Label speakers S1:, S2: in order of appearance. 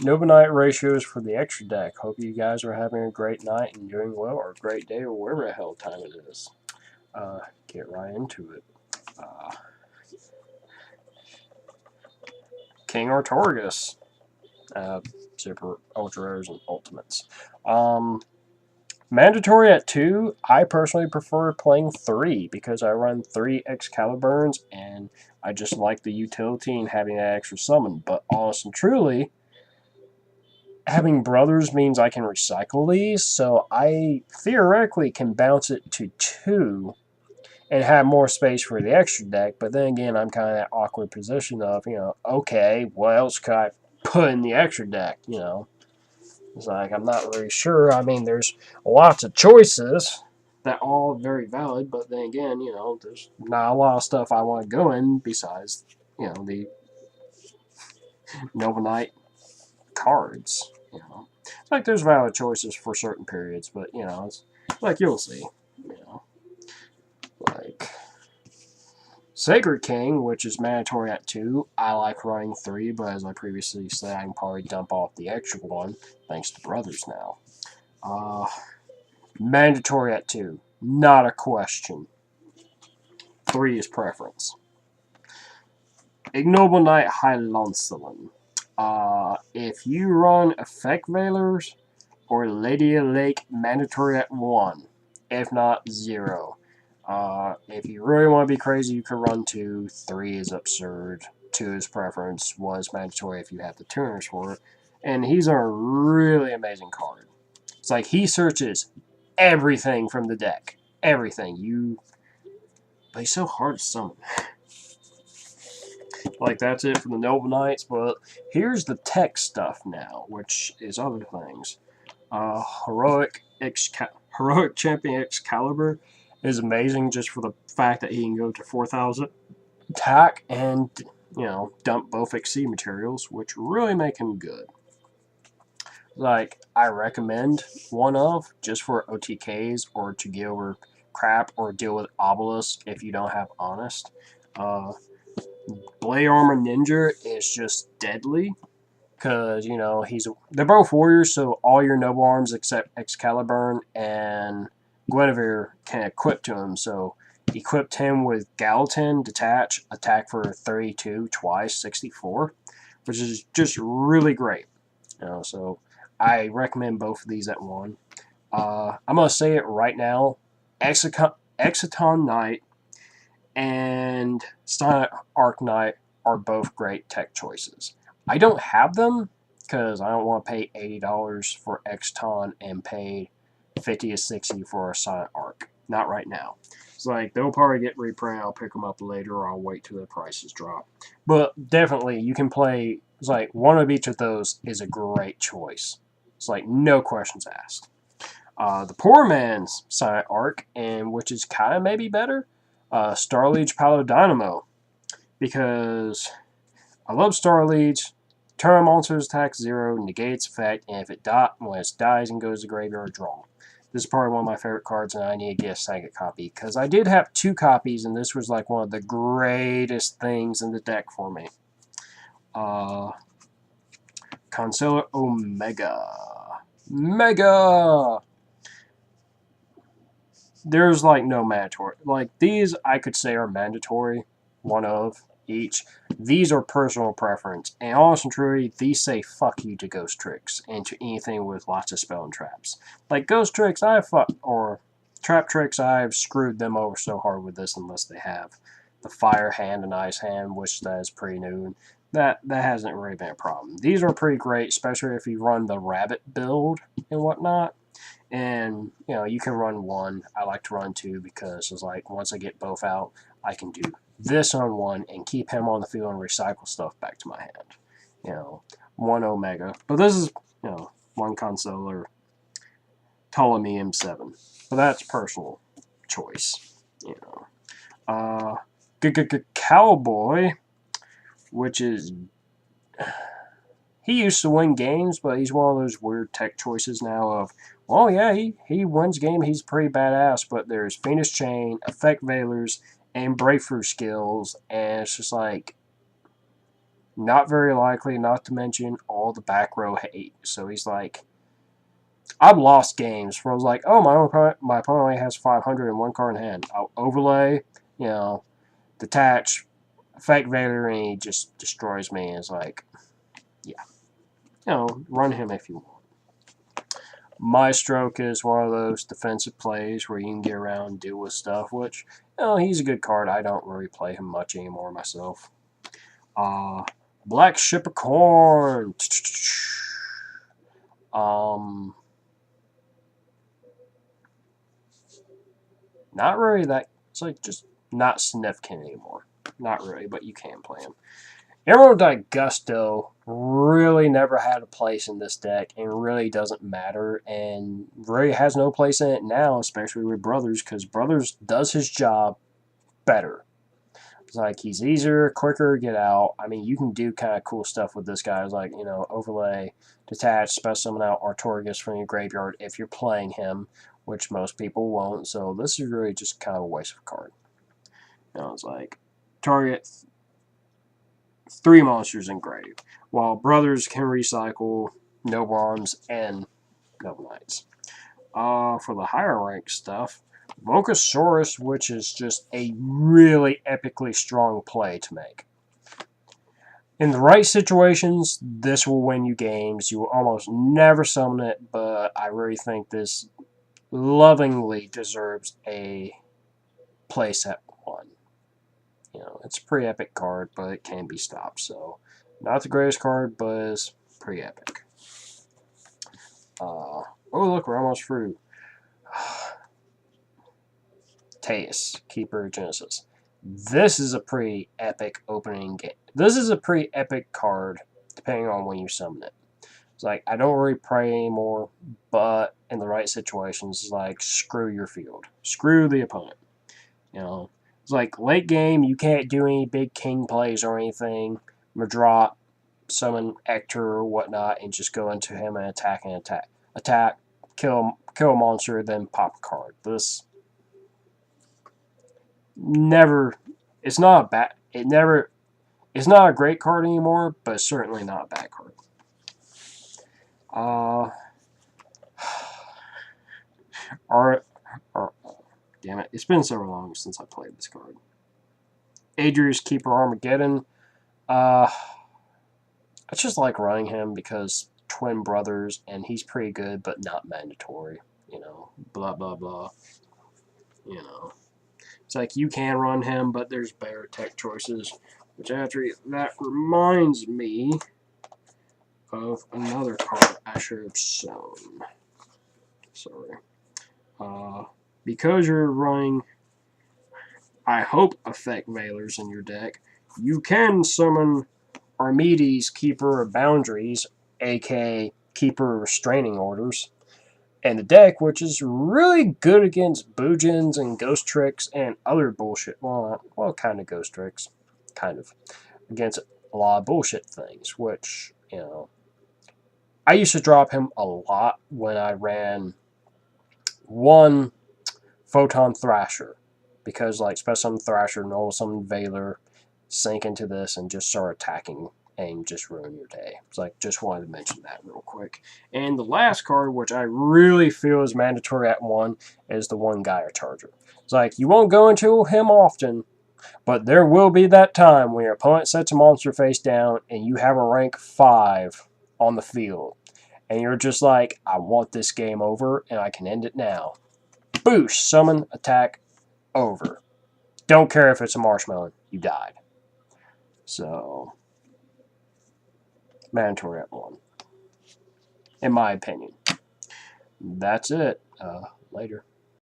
S1: Nova Night ratios for the extra deck. Hope you guys are having a great night and doing well, or a great day, or whatever the hell time it is. Get right into it. Uh, King Artorigus. Super Ultra Rares and Ultimates. Mandatory at 2, I personally prefer playing 3 because I run 3 Excaliburns and I just like the utility and having that extra summon. But honest and truly, having brothers means I can recycle these, so I theoretically can bounce it to 2 and have more space for the extra deck. But then again, I'm kind of in that awkward position of, okay, what else could I put in the extra deck, It's like, I'm not really sure. I mean, there's lots of choices that all very valid, but then again, there's not a lot of stuff I want to go in besides, the Nova Knight cards. It's like there's valid choices for certain periods, but, it's like you'll see, like Sacred King, which is mandatory at 2. I like running 3, but as I previously said, I can probably dump off the extra one thanks to brothers now. Mandatory at 2. Not a question. 3 is preference. Ignoble Knight Hylancelin. If you run Effect Veilers or Lydia Lake, mandatory at 1. If not, 0. If you really want to be crazy, you could run 2. 3 is absurd. 2 is preference. 1 is mandatory if you have the tuners for it. And he's a really amazing card. It's like he searches everything from the deck. Everything. But he's so hard to summon. Like, that's it for the Noble Knights, but here's the tech stuff now, which is other things. Heroic Champion Excalibur is amazing just for the fact that he can go to 4,000 attack and, dump both Exceed materials, which really make him good. Like, I recommend one of, just for OTKs or to get over crap or deal with Obelisk if you don't have Honest. Blade Armor Ninja is just deadly because they're both warriors, so all your noble arms except Excalibur and Guinevere can equip to him. So equipped him with Gallatin, detach, attack for 32 twice, 64, which is just really great. So I recommend both of these at 1. I'm gonna say it right now: Exciton Knight and Sonic Arc Knight are both great tech choices. I don't have them because I don't want to pay $80 for Xton and pay 50 to 60 for a Sonic Arc. Not right now. It's like they'll probably get reprinted. I'll pick them up later, or I'll wait till the prices drop. But definitely, you can play. It's like one of each of those is a great choice. It's like no questions asked. The poor man's Sonic Arc, and which is kind of maybe better, Starliege Paludynamo, because I love Starliege. Turn monsters attack 0, negates effect, and if it when it dies and goes to graveyard, draw. This is probably one of my favorite cards, and I need to get a second copy because I did have 2 copies, and this was like one of the greatest things in the deck for me. Concealer Omega. Mega! There's like no mandatory. Like these I could say are mandatory, one of each. These are personal preference. And honestly and truly, these say fuck you to Ghost Tricks and to anything with lots of spell and traps. Like Ghost Tricks, or Trap Tricks, I've screwed them over so hard with this unless they have the Fire Hand and Ice Hand, which that is pretty new. That hasn't really been a problem. These are pretty great, especially if you run the Rabbit build and whatnot. And, you can run 1. I like to run 2 because it's like once I get both out, I can do this on 1 and keep him on the field and recycle stuff back to my hand. 1 Omega. But this is, 1 Consoler Ptolemy M7. But that's personal choice. Cowboy, which is... He used to win games, but he's one of those weird tech choices now of, well, yeah, he wins game. He's pretty badass, but there's Phoenix Chain, Effect Veilers, and Breakthrough skills, and it's just like, Not very likely, not to mention all the back row hate. So he's like, I've lost games where I was like, oh, my opponent only has 500 and one card in hand. I'll overlay, detach, Effect Vader, and he just destroys me. It's like, yeah. Run him if you want. My Stroke is one of those defensive plays where you can get around and deal with stuff, which, he's a good card. I don't really play him much anymore myself. Black Ship of Corn. Not really that. It's like just not significant anymore. Not really, but you can play him. Emerald Gusto really never had a place in this deck and really doesn't matter and really has no place in it now, especially with Brothers, because Brothers does his job better. It's like he's easier, quicker to get out. I mean, you can do kind of cool stuff with this guy. It's like, overlay, detach, special summon out Artorigus from your graveyard if you're playing him, which most people won't. So this is really just kind of a waste of a card. It's like target 3 monsters in grave, while Brothers can recycle Noble Arms and Noble Knights. For the higher rank stuff, Volcasaurus, which is just a really epically strong play to make. In the right situations, this will win you games. You will almost never summon it, but I really think this lovingly deserves a place at 1. It's a pretty epic card, but it can be stopped. So, not the greatest card, but it's pretty epic. Oh, look, we're almost through. Teus, Keeper of Genesis. This is a pretty epic opening game. This is a pretty epic card, depending on when you summon it. It's like, I don't really pray anymore, but in the right situations, it's like, screw your field. Screw the opponent. It's like, late game, you can't do any big king plays or anything. Drop, summon Ector or whatnot, and just go into him and attack. Attack, kill a monster, then pop a card. This never, it's not a bad, it's not a great card anymore, but it's certainly not a bad card. Damn it, it's been so long since I played this card. Adrius, Keeper Armageddon. I just like running him because twin brothers, and he's pretty good, but not mandatory. Blah, blah, blah. It's like you can run him, but there's better tech choices. Which actually, that reminds me of another card I should have shown. Sorry. Because you're running, I hope, Effect Veilers in your deck, you can summon Armides, Keeper of Boundaries, aka Keeper of Restraining Orders, and the deck, which is really good against Boojins and Ghost Tricks and other bullshit. Well, kind of Ghost Tricks. Kind of. Against a lot of bullshit things, which, I used to drop him a lot when I ran one Photon Thrasher. Because, like, Special Summon Thrasher, Null Summon Veiler, sink into this and just start attacking and just ruin your day. It's like, just wanted to mention that real quick. And the last card, which I really feel is mandatory at 1, is the One Gaia Charger. It's like, you won't go into him often, but there will be that time when your opponent sets a monster face down and you have a rank 5 on the field. And you're just like, I want this game over and I can end it now. Boosh, summon, attack, over. Don't care if it's a marshmallow, you died. So, mandatory at 1. In my opinion. That's it. Later.